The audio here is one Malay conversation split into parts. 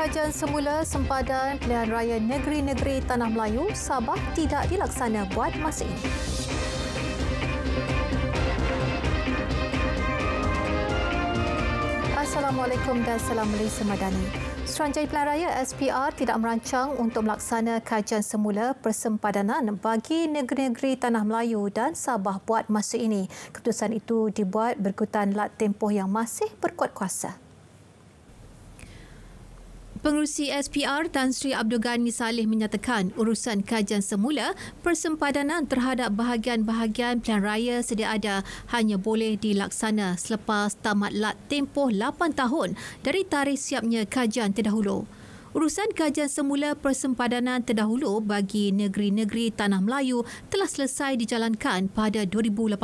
Kajian semula sempadan pilihan raya negeri-negeri Tanah Melayu Sabah tidak dilaksana buat masa ini. Assalamualaikum dan salam Malaysia Madani. Suruhanjaya Pilihan Raya SPR tidak merancang untuk melaksana kajian semula persempadanan bagi negeri-negeri Tanah Melayu dan Sabah buat masa ini. Keputusan itu dibuat berikutan lat tempoh yang masih berkuat kuasa. Pengerusi SPR Tan Sri Abdul Ghani Saleh menyatakan urusan kajian semula persempadanan terhadap bahagian-bahagian pilihan raya sedia ada hanya boleh dilaksana selepas tamat lat tempoh 8 tahun dari tarikh siapnya kajian terdahulu. Urusan kajian semula persempadanan terdahulu bagi negeri-negeri Tanah Melayu telah selesai dijalankan pada 2018.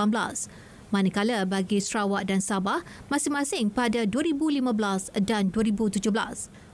Manakala bagi Sarawak dan Sabah masing-masing pada 2015 dan 2017.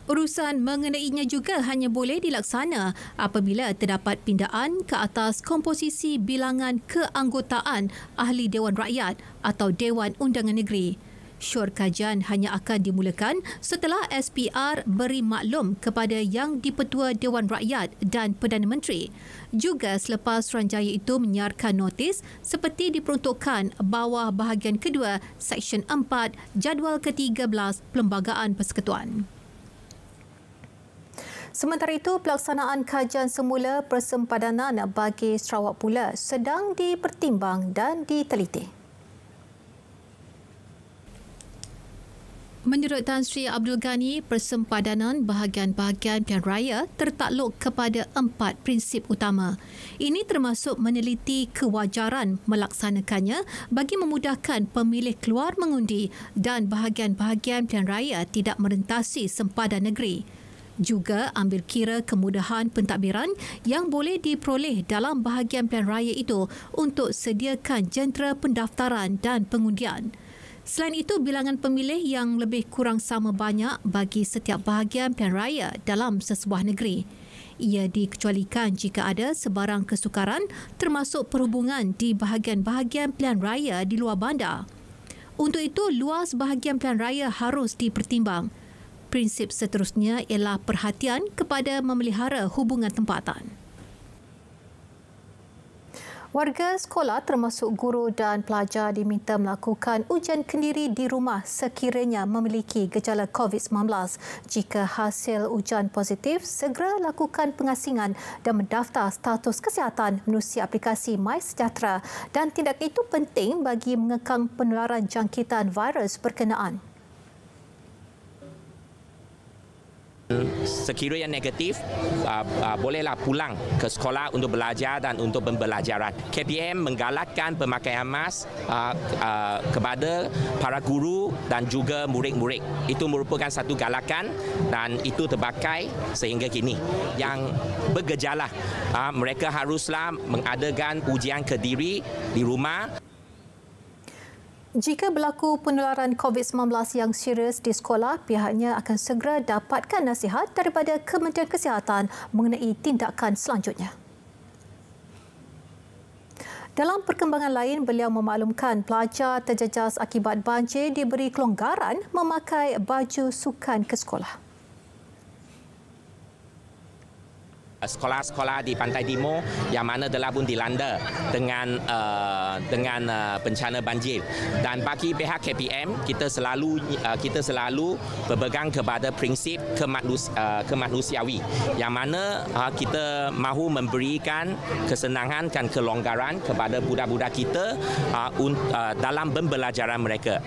Urusan mengenainya juga hanya boleh dilaksana apabila terdapat pindaan ke atas komposisi bilangan keanggotaan Ahli Dewan Rakyat atau Dewan Undangan Negeri. Syur kajian hanya akan dimulakan setelah SPR beri maklum kepada Yang di-Pertua Dewan Rakyat dan Perdana Menteri. Juga selepas Suruhanjaya itu menyiarkan notis seperti diperuntukkan bawah bahagian kedua Seksyen 4 Jadual ke-13 Perlembagaan Persekutuan. Sementara itu, pelaksanaan kajian semula persempadanan bagi Sarawak pula sedang dipertimbang dan diteliti. Menurut Tan Sri Abdul Ghani, persempadanan bahagian-bahagian pilihan raya tertakluk kepada 4 prinsip utama. Ini termasuk meneliti kewajaran melaksanakannya bagi memudahkan pemilih keluar mengundi dan bahagian-bahagian pilihan raya tidak merentasi sempadan negeri. Juga ambil kira kemudahan pentadbiran yang boleh diperoleh dalam bahagian pilihan raya itu untuk sediakan jentera pendaftaran dan pengundian. Selain itu, bilangan pemilih yang lebih kurang sama banyak bagi setiap bahagian pilihan raya dalam sesebuah negeri. Ia dikecualikan jika ada sebarang kesukaran termasuk perhubungan di bahagian-bahagian pilihan raya di luar bandar. Untuk itu, luas bahagian pilihan raya harus dipertimbang. Prinsip seterusnya ialah perhatian kepada memelihara hubungan tempatan. Warga sekolah termasuk guru dan pelajar diminta melakukan ujian kendiri di rumah sekiranya memiliki gejala COVID-19. Jika hasil ujian positif, segera lakukan pengasingan dan mendaftar status kesihatan menerusi aplikasi MySejahtera dan tindakan itu penting bagi mengekang penularan jangkitan virus berkenaan. Sekiranya negatif, bolehlah pulang ke sekolah untuk belajar dan untuk pembelajaran. KPM menggalakkan pemakaian mask kepada para guru dan juga murid-murid. Itu merupakan satu galakan dan itu terpakai sehingga kini. Yang bergejala, mereka haruslah mengadakan ujian kendiri di rumah. Jika berlaku penularan COVID-19 yang serius di sekolah, pihaknya akan segera dapatkan nasihat daripada Kementerian Kesihatan mengenai tindakan selanjutnya. Dalam perkembangan lain, beliau memaklumkan pelajar terjejas akibat banjir diberi kelonggaran memakai baju sukan ke sekolah. Sekolah-sekolah di Pantai Timur yang mana telah pun dilanda dengan bencana banjir, dan bagi pihak KPM kita selalu berpegang kepada prinsip kemanusiawi yang mana kita mahu memberikan kesenangan dan kelonggaran kepada budak-budak kita dalam pembelajaran mereka.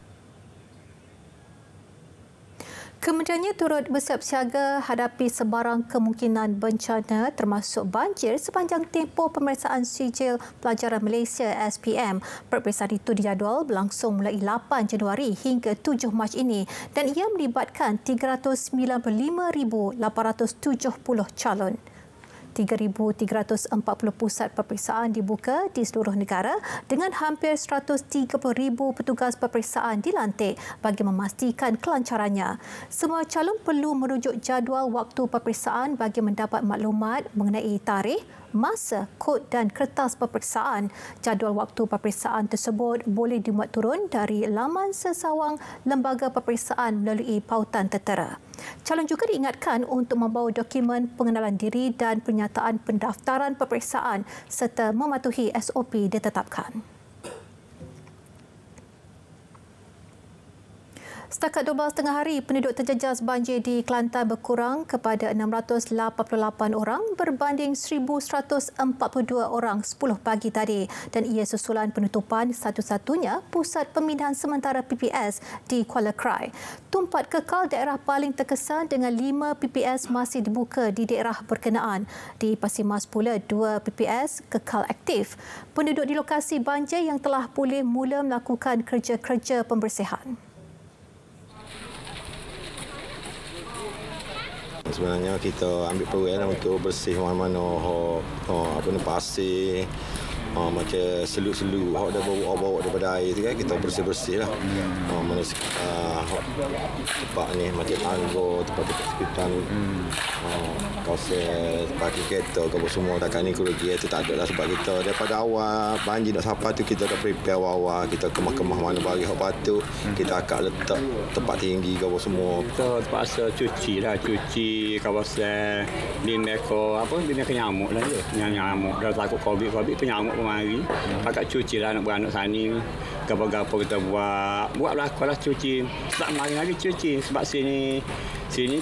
Kementeriannya turut bersiap-siaga hadapi sebarang kemungkinan bencana termasuk banjir sepanjang tempoh pemeriksaan sijil pelajaran Malaysia SPM. Peperiksaan itu dijadual berlangsung mulai 8 Januari hingga 7 Mac ini dan ia melibatkan 395,870 calon. 3,340 pusat peperiksaan dibuka di seluruh negara dengan hampir 130,000 petugas peperiksaan dilantik bagi memastikan kelancarannya. Semua calon perlu merujuk jadual waktu peperiksaan bagi mendapat maklumat mengenai tarikh, masa, kod dan kertas peperiksaan. Jadual waktu peperiksaan tersebut boleh dimuat turun dari laman sesawang lembaga peperiksaan melalui pautan tertera. Calon juga diingatkan untuk membawa dokumen pengenalan diri dan pernyataan pendaftaran peperiksaan serta mematuhi SOP ditetapkan. Setakat 12 tengah hari, penduduk terjejas banjir di Kelantan berkurang kepada 688 orang berbanding 1,142 orang 10 pagi tadi dan ia susulan penutupan satu-satunya pusat pemindahan sementara PPS di Kuala Krai. Tumpat kekal daerah paling terkesan dengan 5 PPS masih dibuka di daerah berkenaan. Di Pasir Mas pula 2 PPS kekal aktif. Penduduk di lokasi banjir yang telah pulih mula melakukan kerja-kerja pembersihan. Sebenarnya kita ambil peluang untuk bersih mana-mana pasir, macam seluk-seluk hok dah bawa daripada air tu kan, kita bersih-bersih lah. Mana tempat ni macam tangga, tempat-tempat sekitar kawasan parking kereta ke semua dekat ni kerugian tu tak ada lah, sebab kita daripada awal banjir nak sampai tu kita dah prepare awal, kita kemah-kemah mana bagi hok patut, kita akan letak tempat tinggi ke semua. Kita terpaksa cuci kawasan dineko nyamuk lah je. Nyamuk dah takut COVID tu nyamuk mari. Pakai cuci lah anak beranak sani. Gapa-gapa kita buat belakang lah cuci. Tak mari lagi cuci sebab sini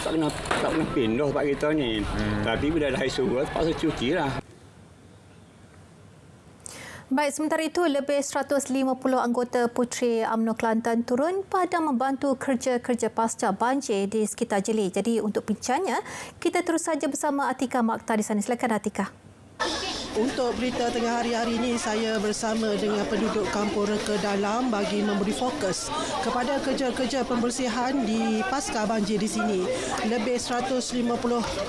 tak kena pindah tempat kita ni. Tapi bila dah suruh terpaksa cuci lah. Baik, sementara itu lebih 150 anggota Puteri UMNO Kelantan turun pada membantu kerja-kerja pasca banjir di sekitar Jeli. Jadi untuk bincangnya, kita terus saja bersama Atika Maktar di sana. Silakan Atika. Untuk berita tengah hari ini, saya bersama dengan penduduk Kampung Reka Dalam bagi memberi fokus kepada kerja-kerja pembersihan di pasca banjir di sini. Lebih 150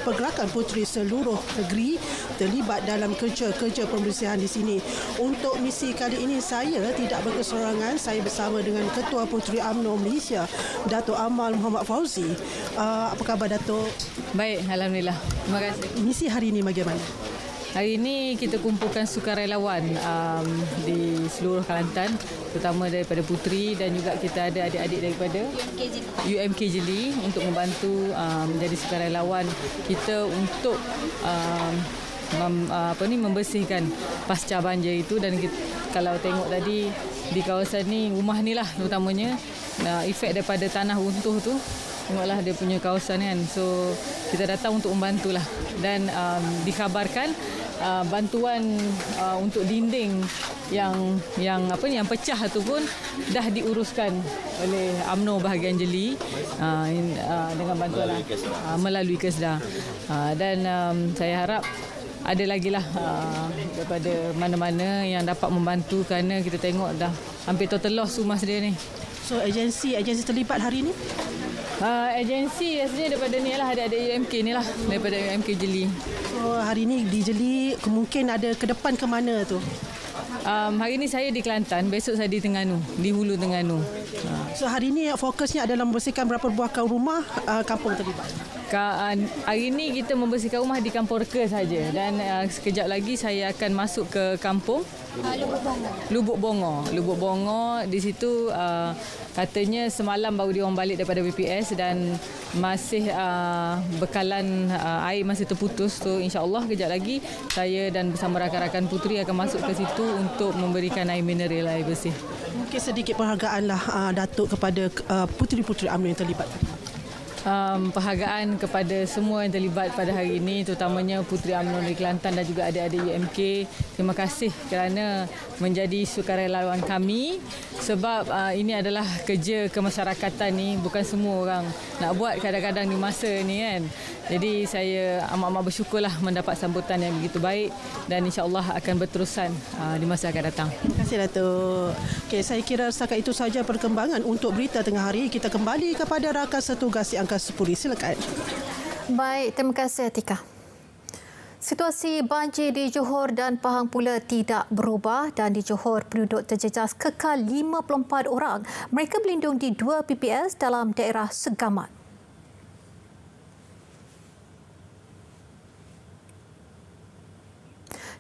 pergerakan puteri seluruh negeri terlibat dalam kerja-kerja pembersihan di sini. Untuk misi kali ini, saya tidak berkeseorangan. Saya bersama dengan Ketua Puteri UMNO Malaysia, Dato' Amal Muhammad Fauzi. Apa khabar, Dato'? Baik, Alhamdulillah. Terima kasih. Misi hari ini bagaimana? Hari ini kita kumpulkan sukarelawan di seluruh Kelantan, terutama daripada Puteri, dan juga kita ada adik-adik daripada UMK Jeli untuk membantu menjadi sukarelawan kita untuk membersihkan pasca banjir itu. Dan kita, kalau tengok tadi di kawasan ni, rumah ni lah terutamanya efek daripada tanah runtuh tu. Tengoklah dia punya kawasan kan. So kita datang untuk membantulah, dan dikhabarkan bantuan untuk dinding yang pecah tu pun dah diuruskan oleh UMNO bahagian Jeli dengan bantuan melalui Kesda. Dan saya harap ada lagi lah daripada mana-mana yang dapat membantu, kerana kita tengok dah hampir total loss rumah dia ni. So agensi terlibat hari ini? Agensi rasanya daripada ni lah, ada UMK ni lah, daripada UMK Jeli. So hari ini di Jeli kemungkin ada ke depan ke mana tu? Hari ini saya di Kelantan, besok saya di Terengganu, di Hulu Terengganu. So hari ini fokusnya adalah membersihkan berapa buah kampung kampung terlibat? Hari ini kita membersihkan rumah di Kampung Reka saja, dan sekejap lagi saya akan masuk ke kampung Lubuk Bongo. Di situ katanya semalam baru dia orang balik daripada BPS dan masih bekalan air masih terputus. So insya-Allah kejap lagi saya dan bersama rakan-rakan Puteri akan masuk ke situ untuk memberikan air mineral, air bersih. Mungkin sedikit penghargaanlah Datuk kepada puteri-puteri UMNO yang terlibat. Penghargaan kepada semua yang terlibat pada hari ini, terutamanya Puteri UMNO di Kelantan dan juga adik-adik UMK. Terima kasih kerana menjadi sukarelawan kami, sebab ini adalah kerja kemasyarakatan ni, bukan semua orang nak buat kadang-kadang di masa ni kan. Jadi saya amat-amat bersyukurlah mendapat sambutan yang begitu baik, dan insya-Allah akan berterusan di masa akan datang. Terima kasih, Datuk. Okay, saya kira setakat itu saja perkembangan untuk berita tengah hari. Kita kembali kepada rakan setugas di Angkasa Puri. Silakan. Baik, terima kasih Atika. Situasi banjir di Johor dan Pahang pula tidak berubah, dan di Johor penduduk terjejas kekal 54 orang. Mereka berlindung di 2 PPS dalam daerah Segamat.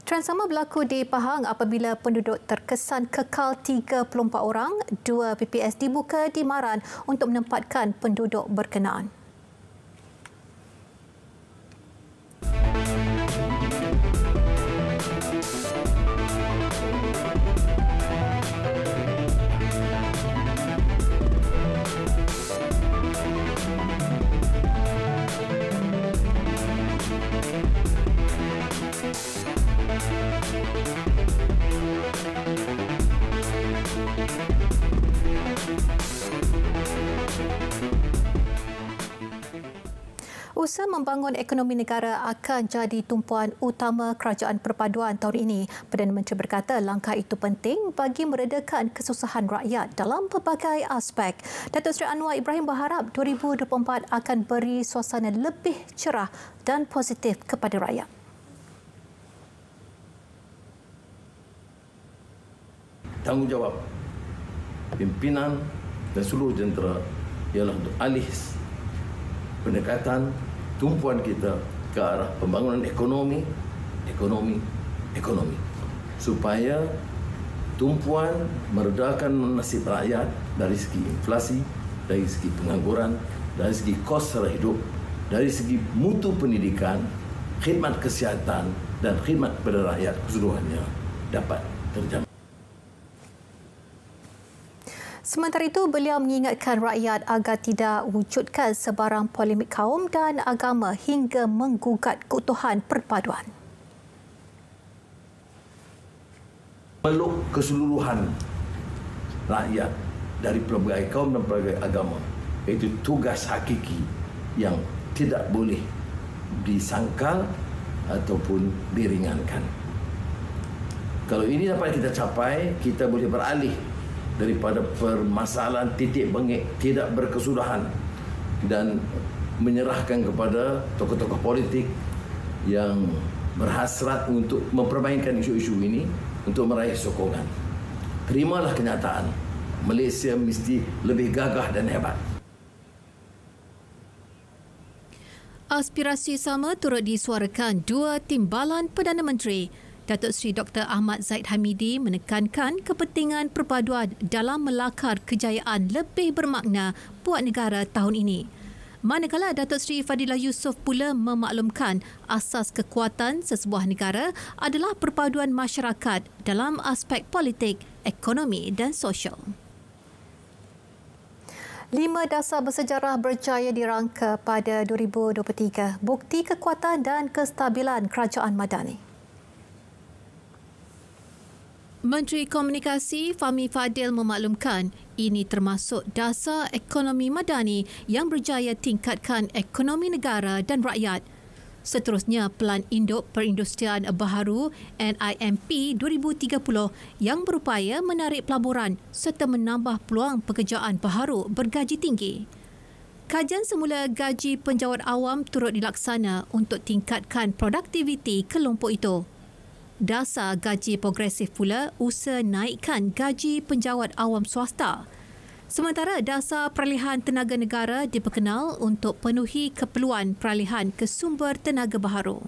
Trend sama berlaku di Pahang apabila penduduk terkesan kekal 34 orang. 2 PPS dibuka di Maran untuk menempatkan penduduk berkenaan. Usaha membangun ekonomi negara akan jadi tumpuan utama kerajaan perpaduan tahun ini. Perdana Menteri berkata langkah itu penting bagi meredakan kesusahan rakyat dalam pelbagai aspek. Datuk Seri Anwar Ibrahim berharap 2024 akan beri suasana lebih cerah dan positif kepada rakyat. Tanggungjawab pimpinan dan seluruh jentera ialah untuk alih pendekatan tumpuan kita ke arah pembangunan ekonomi supaya tumpuan meredakan nasib rakyat dari segi inflasi, dari segi pengangguran, dari segi kos sara hidup, dari segi mutu pendidikan, khidmat kesihatan dan khidmat kepada rakyat keseluruhannya dapat terjamin. Sementara itu, beliau mengingatkan rakyat agar tidak wujudkan sebarang polemik kaum dan agama hingga menggugat keutuhan perpaduan. Meluk keseluruhan rakyat dari pelbagai kaum dan pelbagai agama. Itu tugas hakiki yang tidak boleh disangkal ataupun diringankan. Kalau ini dapat kita capai, kita boleh beralih daripada permasalahan titik bengek tidak berkesudahan dan menyerahkan kepada tokoh-tokoh politik yang berhasrat untuk mempermainkan isu-isu ini untuk meraih sokongan. Terimalah kenyataan, Malaysia mesti lebih gagah dan hebat. Aspirasi sama turut disuarakan dua timbalan Perdana Menteri. Datuk Seri Dr. Ahmad Zahid Hamidi menekankan kepentingan perpaduan dalam melakar kejayaan lebih bermakna buat negara tahun ini. Manakala Datuk Seri Fadilah Yusof pula memaklumkan asas kekuatan sesebuah negara adalah perpaduan masyarakat dalam aspek politik, ekonomi dan sosial. 5 dasar bersejarah berjaya dirangka pada 2023, bukti kekuatan dan kestabilan kerajaan Madani. Menteri Komunikasi Fahmi Fadil memaklumkan ini termasuk dasar ekonomi madani yang berjaya tingkatkan ekonomi negara dan rakyat. Seterusnya, Pelan Induk Perindustrian Baharu NIMP 2030 yang berupaya menarik pelaburan serta menambah peluang pekerjaan baharu bergaji tinggi. Kajian semula gaji penjawat awam turut dilaksana untuk tingkatkan produktiviti kelompok itu. Dasar gaji progresif pula usaha naikkan gaji penjawat awam swasta. Sementara dasar peralihan tenaga negara diperkenal untuk penuhi keperluan peralihan ke sumber tenaga baharu.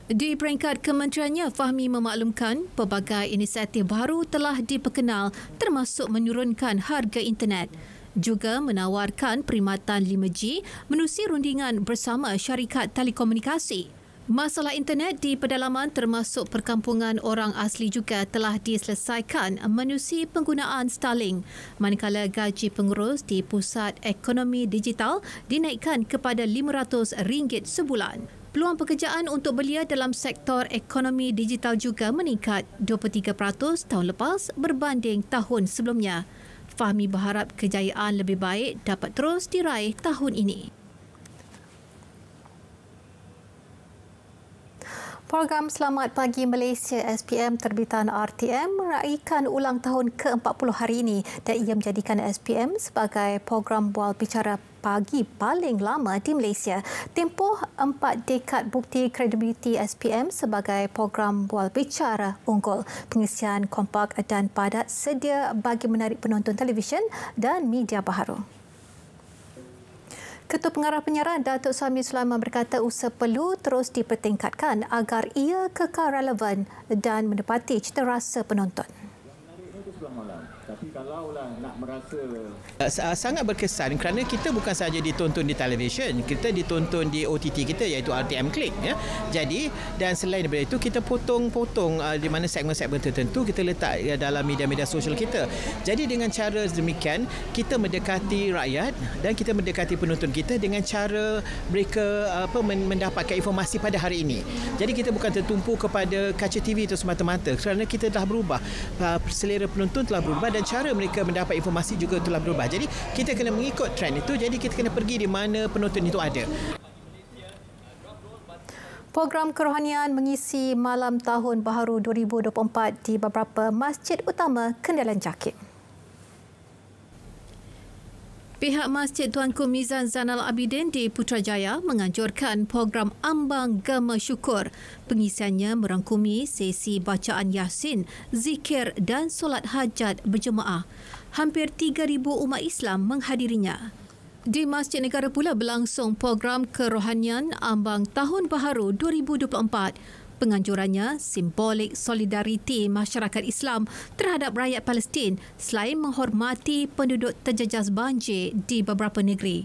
Di peringkat kementeriannya, Fahmi memaklumkan pelbagai inisiatif baru telah diperkenal termasuk menurunkan harga internet. Juga menawarkan perkhidmatan 5G menerusi rundingan bersama syarikat telekomunikasi. Masalah internet di pedalaman termasuk perkampungan orang asli juga telah diselesaikan menerusi penggunaan Starlink, manakala gaji pengurus di Pusat Ekonomi Digital dinaikkan kepada RM500 sebulan. Peluang pekerjaan untuk belia dalam sektor ekonomi digital juga meningkat 23% tahun lepas berbanding tahun sebelumnya. Fahmi berharap kejayaan lebih baik dapat terus diraih tahun ini. Program Selamat Pagi Malaysia SPM terbitan RTM meraihkan ulang tahun ke-40 hari ini dan ia menjadikan SPM sebagai program bual bicara pagi paling lama di Malaysia. Tempoh 4 dekad bukti kredibiliti SPM sebagai program bual bicara unggul. Pengisian kompak dan padat sedia bagi menarik penonton televisyen dan media baharu. Ketua Pengarah Penyiaran Datuk Sami Sulaiman berkata usaha perlu terus dipertingkatkan agar ia kekal relevan dan menepati citarasa penonton. Tapi kalaulah nak merasa sangat berkesan kerana kita bukan sahaja ditonton di televisyen, kita ditonton di OTT kita iaitu RTM Click ya. Jadi dan selain daripada itu kita potong-potong di mana segmen-segmen tertentu kita letak dalam media-media sosial kita. Jadi dengan cara demikian kita mendekati rakyat dan kita mendekati penonton kita dengan cara mereka mendapatkan informasi pada hari ini. Jadi kita bukan tertumpu kepada kaca TV itu semata-mata kerana kita dah berubah selera penonton penonton telah berubah dan cara mereka mendapat informasi juga telah berubah. Jadi kita kena mengikut trend itu, jadi kita kena pergi di mana penonton itu ada. Program kerohanian mengisi Malam Tahun Baharu 2024 di beberapa masjid utama Kendalan Jakit. Pihak Masjid Tuanku Mizan Zainal Abidin di Putrajaya menganjurkan program Ambang Gema Syukur. Pengisiannya merangkumi sesi bacaan Yasin, zikir dan solat hajat berjemaah. Hampir 3,000 umat Islam menghadirinya. Di Masjid Negara pula berlangsung program kerohanian Ambang Tahun Baharu 2024. Penganjurannya simbolik solidariti masyarakat Islam terhadap rakyat Palestin selain menghormati penduduk terjejas banjir di beberapa negeri.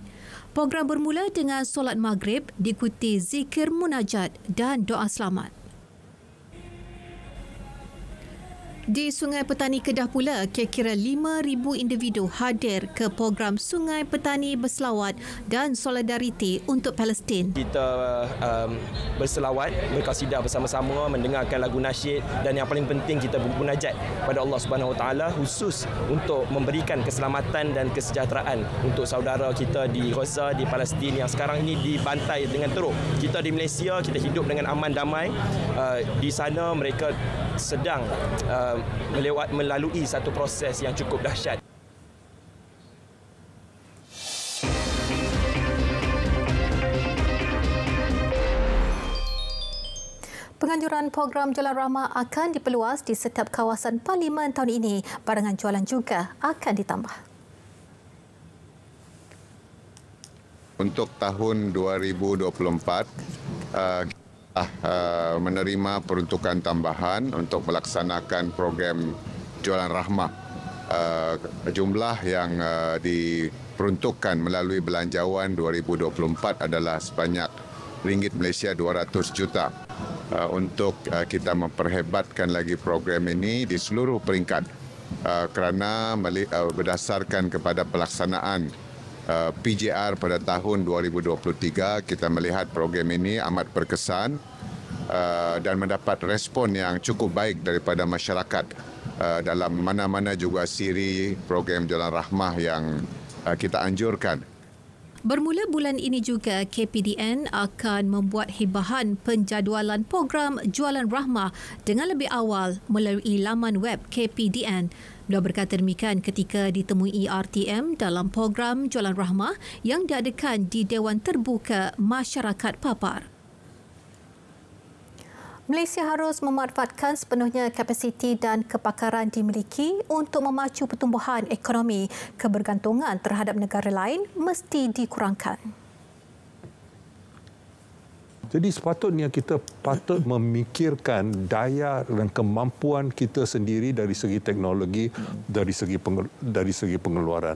Program bermula dengan solat maghrib diikuti zikir munajat dan doa selamat. Di Sungai Petani Kedah pula, kira-kira 5,000 individu hadir ke program Sungai Petani Berselawat dan Solidariti untuk Palestin. Kita berselawat, berqasidah bersama-sama, mendengarkan lagu nasyid dan yang paling penting kita bermunajat pada Allah Subhanahu Wa Taala khusus untuk memberikan keselamatan dan kesejahteraan untuk saudara kita di Gaza, di Palestin yang sekarang ini dibantai dengan teruk. Kita di Malaysia, kita hidup dengan aman damai. Di sana mereka sedang melalui satu proses yang cukup dahsyat. Penganjuran program Jalan Rahmah akan diperluas di setiap kawasan Parlimen tahun ini. Barangan jualan juga akan ditambah. Untuk tahun 2024, menerima peruntukan tambahan untuk melaksanakan program Jualan Rahmah. Jumlah yang diperuntukkan melalui belanjawan 2024 adalah sebanyak ringgit Malaysia 200 juta untuk kita memperhebatkan lagi program ini di seluruh peringkat kerana berdasarkan kepada pelaksanaan PJR pada tahun 2023, kita melihat program ini amat berkesan dan mendapat respon yang cukup baik daripada masyarakat dalam mana-mana juga siri program Jalan Rahmah yang kita anjurkan. Bermula bulan ini juga, KPDN akan membuat hibahan penjadualan program Jualan Rahmah dengan lebih awal melalui laman web KPDN. Beliau berkata demikian ketika ditemui RTM dalam program Jualan Rahmah yang diadakan di Dewan Terbuka Masyarakat Papar. Malaysia harus memanfaatkan sepenuhnya kapasiti dan kepakaran dimiliki untuk memacu pertumbuhan ekonomi. Kebergantungan terhadap negara lain mesti dikurangkan. Jadi sepatutnya kita patut memikirkan daya dan kemampuan kita sendiri dari segi teknologi, dari segi pengeluaran.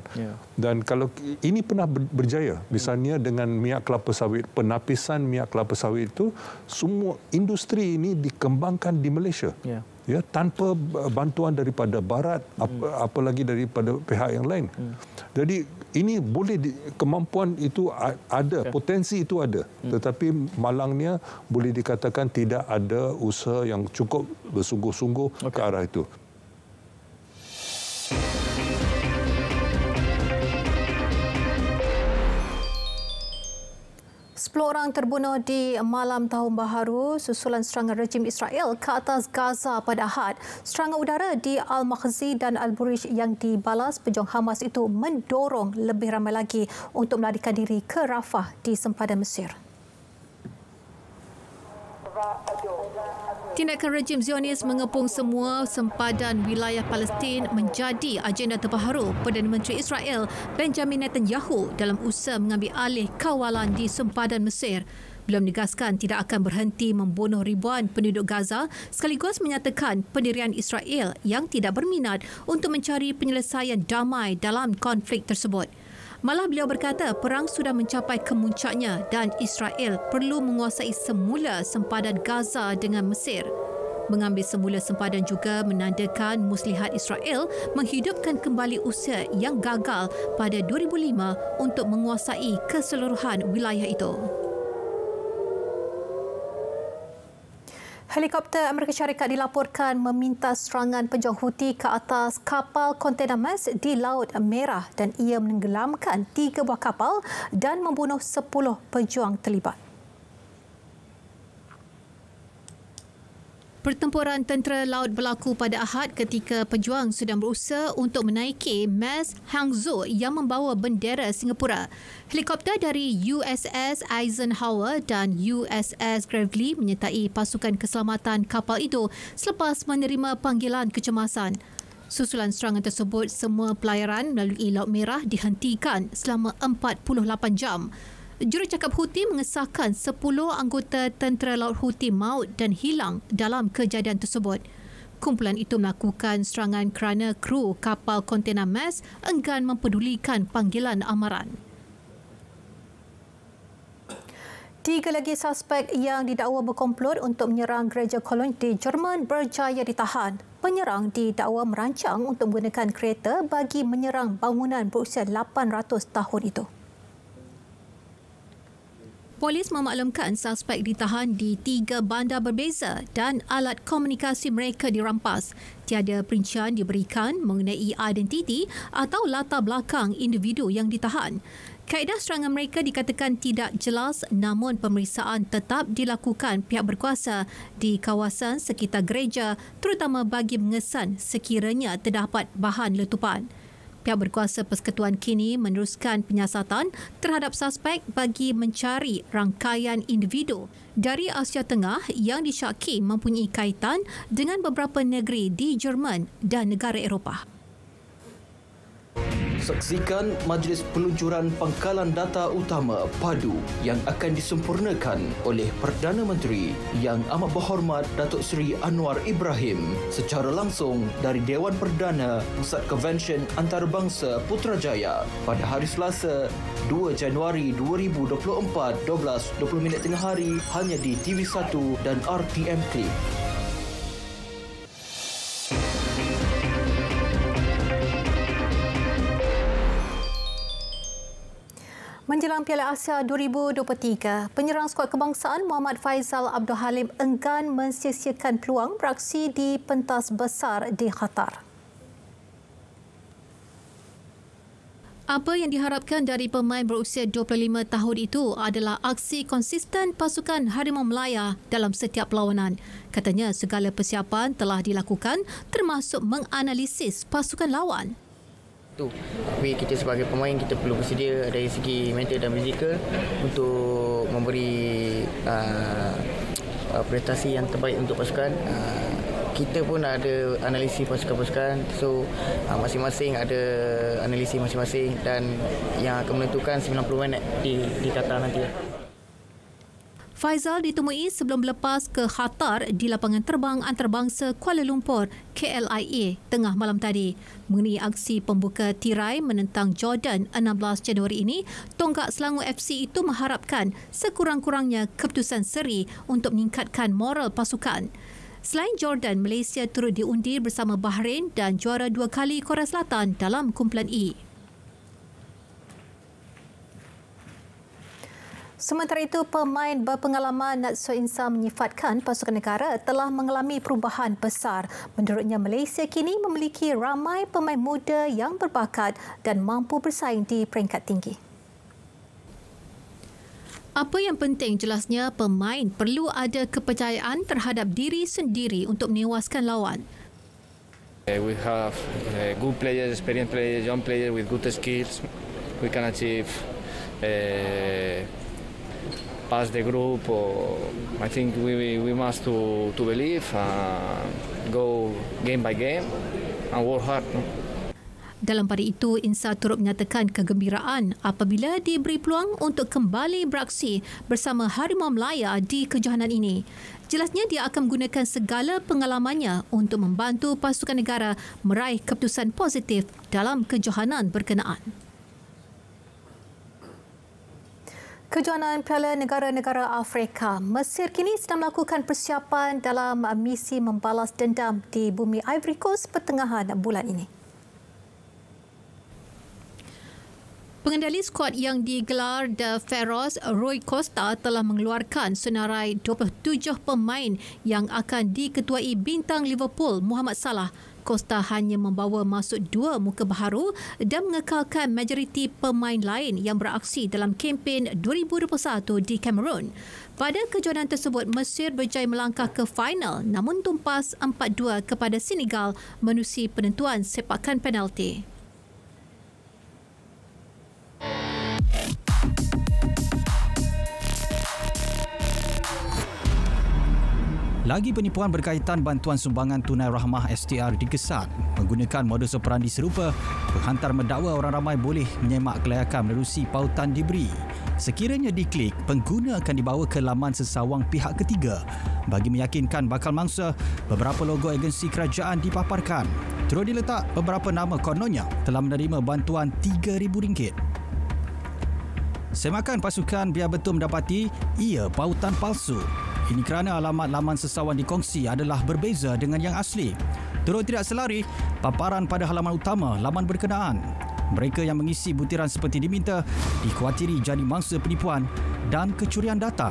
Dan kalau ini pernah berjaya, misalnya dengan minyak kelapa sawit, penapisan minyak kelapa sawit itu, semua industri ini dikembangkan di Malaysia. Ya, tanpa bantuan daripada barat, apalagi daripada pihak yang lain. Jadi ini boleh kemampuan itu ada, potensi itu ada, tetapi malangnya boleh dikatakan tidak ada usaha yang cukup bersungguh-sungguh ke arah itu. 10 orang terbunuh di Malam Tahun Baharu susulan serangan rejim Israel ke atas Gaza pada Ahad. Serangan udara di Al-Makhzi dan Al-Burish yang dibalas pejuang Hamas itu mendorong lebih ramai lagi untuk melarikan diri ke Rafah di sempadan Mesir. Tindakan rejim Zionis mengepung semua sempadan wilayah Palestin menjadi agenda terbaru Perdana Menteri Israel Benjamin Netanyahu dalam usaha mengambil alih kawalan di sempadan Mesir. Beliau menegaskan tidak akan berhenti membunuh ribuan penduduk Gaza sekaligus menyatakan pendirian Israel yang tidak berminat untuk mencari penyelesaian damai dalam konflik tersebut. Malah beliau berkata perang sudah mencapai kemuncaknya dan Israel perlu menguasai semula sempadan Gaza dengan Mesir. Mengambil semula sempadan juga menandakan muslihat Israel menghidupkan kembali usaha yang gagal pada 2005 untuk menguasai keseluruhan wilayah itu. Helikopter Amerika Syarikat dilaporkan meminta serangan pejuang Houthi ke atas kapal kontena Maersk di Laut Merah dan ia menenggelamkan 3 buah kapal dan membunuh 10 pejuang terlibat. Pertempuran tentera laut berlaku pada Ahad ketika pejuang sedang berusaha untuk menaiki Maersk Hangzhou yang membawa bendera Singapura. Helikopter dari USS Eisenhower dan USS Gravely menyertai pasukan keselamatan kapal itu selepas menerima panggilan kecemasan. Susulan serangan tersebut, semua pelayaran melalui Laut Merah dihentikan selama 48 jam. Jurucakap Houthi mengesahkan 10 anggota tentera laut Houthi maut dan hilang dalam kejadian tersebut. Kumpulan itu melakukan serangan kerana kru kapal kontena Maersk enggan mempedulikan panggilan amaran. 3 lagi suspek yang didakwa berkomplot untuk menyerang gereja koloni di Jerman berjaya ditahan. Penyerang didakwa merancang untuk menggunakan kereta bagi menyerang bangunan berusia 800 tahun itu. Polis memaklumkan suspek ditahan di 3 bandar berbeza dan alat komunikasi mereka dirampas. Tiada perincian diberikan mengenai identiti atau latar belakang individu yang ditahan. Kaedah serangan mereka dikatakan tidak jelas namun pemeriksaan tetap dilakukan pihak berkuasa di kawasan sekitar gereja terutama bagi mengesan sekiranya terdapat bahan letupan. Pihak berkuasa persekutuan kini meneruskan penyiasatan terhadap suspek bagi mencari rangkaian individu dari Asia Tengah yang disyaki mempunyai kaitan dengan beberapa negeri di Jerman dan negara Eropah. Saksikan majlis peluncuran pangkalan data utama PADU yang akan disempurnakan oleh Perdana Menteri Yang Amat Berhormat Datuk Seri Anwar Ibrahim secara langsung dari Dewan Perdana Pusat Konvensyen Antarabangsa Putrajaya pada hari Selasa 2 Januari 2024 12:20 tengah hari hanya di TV1 dan RTM Klik. Menjelang Piala Asia 2023, penyerang skuad kebangsaan Muhammad Faizal Abdul Halim enggan mensia-siakan peluang beraksi di pentas besar di Qatar. Apa yang diharapkan dari pemain berusia 25 tahun itu adalah aksi konsisten pasukan Harimau Melaya dalam setiap perlawanan. Katanya segala persiapan telah dilakukan termasuk menganalisis pasukan lawan. Tapi kita sebagai pemain kita perlu bersedia dari segi mental dan fizikal untuk memberi prestasi yang terbaik untuk pasukan. Kita pun ada analisis pasukan-pasukan, so masing-masing ada analisis masing-masing dan yang akan menentukan 90 minit di Qatar nanti. Faizal ditemui sebelum berlepas ke Qatar di lapangan terbang antarabangsa Kuala Lumpur KLIA tengah malam tadi. Mengenai aksi pembuka tirai menentang Jordan 16 Januari ini, Tonggak Selangor FC itu mengharapkan sekurang-kurangnya keputusan seri untuk meningkatkan moral pasukan. Selain Jordan, Malaysia turut diundi bersama Bahrain dan juara 2 kali Korea Selatan dalam kumpulan E. Sementara itu, pemain berpengalaman Natso Insan menyifatkan pasukan negara telah mengalami perubahan besar. Menurutnya, Malaysia kini memiliki ramai pemain muda yang berbakat dan mampu bersaing di peringkat tinggi. Apa yang penting jelasnya pemain perlu ada kepercayaan terhadap diri sendiri untuk menewaskan lawan. We have good players, experienced players, young players with good skills. We can achieve pass the group. I think we must to believe, go game by game and work hard. Dalam pada itu, Insa turut menyatakan kegembiraan apabila diberi peluang untuk kembali beraksi bersama Harimau Melaya di kejohanan ini. Jelasnya dia akan menggunakan segala pengalamannya untuk membantu pasukan negara meraih keputusan positif dalam kejohanan berkenaan. Kejohanan Piala Negara-Negara Afrika, Mesir kini sedang melakukan persiapan dalam misi membalas dendam di bumi Ivory Coast pertengahan bulan ini. Pengendali skuad yang digelar The Pharaohs, Rui Costa, telah mengeluarkan senarai 27 pemain yang akan diketuai bintang Liverpool Mohamed Salah. Costa hanya membawa masuk 2 muka baharu dan mengekalkan majoriti pemain lain yang beraksi dalam kempen 2021 di Cameroon. Pada kejohanan tersebut, Mesir berjaya melangkah ke final namun tumpas 4-2 kepada Senegal menerusi penentuan sepakan penalti. Lagi penipuan berkaitan bantuan sumbangan tunai rahmah STR dikesan. Menggunakan modus operandi serupa, penghantar mendakwa orang ramai boleh menyemak kelayakan menerusi pautan diberi. Sekiranya diklik, pengguna akan dibawa ke laman sesawang pihak ketiga. Bagi meyakinkan bakal mangsa, beberapa logo agensi kerajaan dipaparkan. Terus diletak beberapa nama kononnya telah menerima bantuan RM3,000. Semakan pasukan biar betul mendapati ia pautan palsu. Ini kerana alamat laman sesawan dikongsi adalah berbeza dengan yang asli. Turut tidak selari, paparan pada halaman utama laman berkenaan. Mereka yang mengisi butiran seperti diminta dikhawatiri jadi mangsa penipuan dan kecurian data.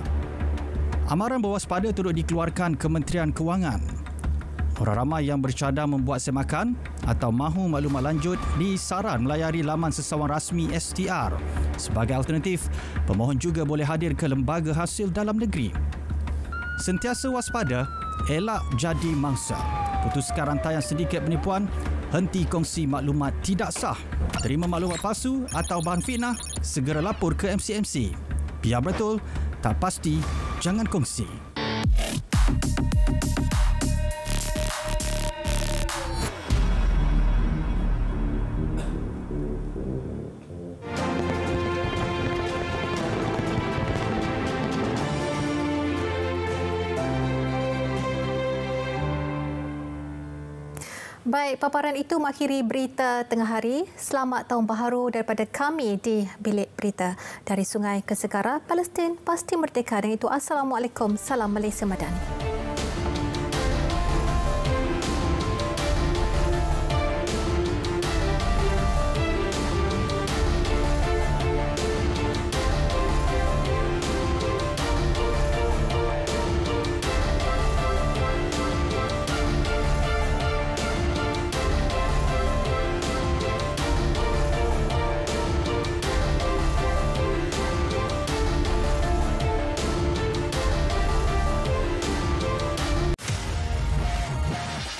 Amaran berwaspada turut dikeluarkan Kementerian Kewangan. Orang ramai yang bercadang membuat semakan atau mahu maklumat lanjut disaran melayari laman sesawang rasmi STR. Sebagai alternatif, pemohon juga boleh hadir ke lembaga hasil dalam negeri. Sentiasa waspada, elak jadi mangsa. Putuskan rantaian sedikit penipuan, henti kongsi maklumat tidak sah. Terima maklumat palsu atau bahan fitnah, segera lapor ke MCMC. Biar betul, tak pasti, jangan kongsi. Baik, paparan itu mengakhiri berita tengah hari. Selamat Tahun Baharu daripada kami di Bilik Berita. Dari sungai ke segara, Palestin pasti merdeka. Dan itu, Assalamualaikum, salam Malaysia Madani.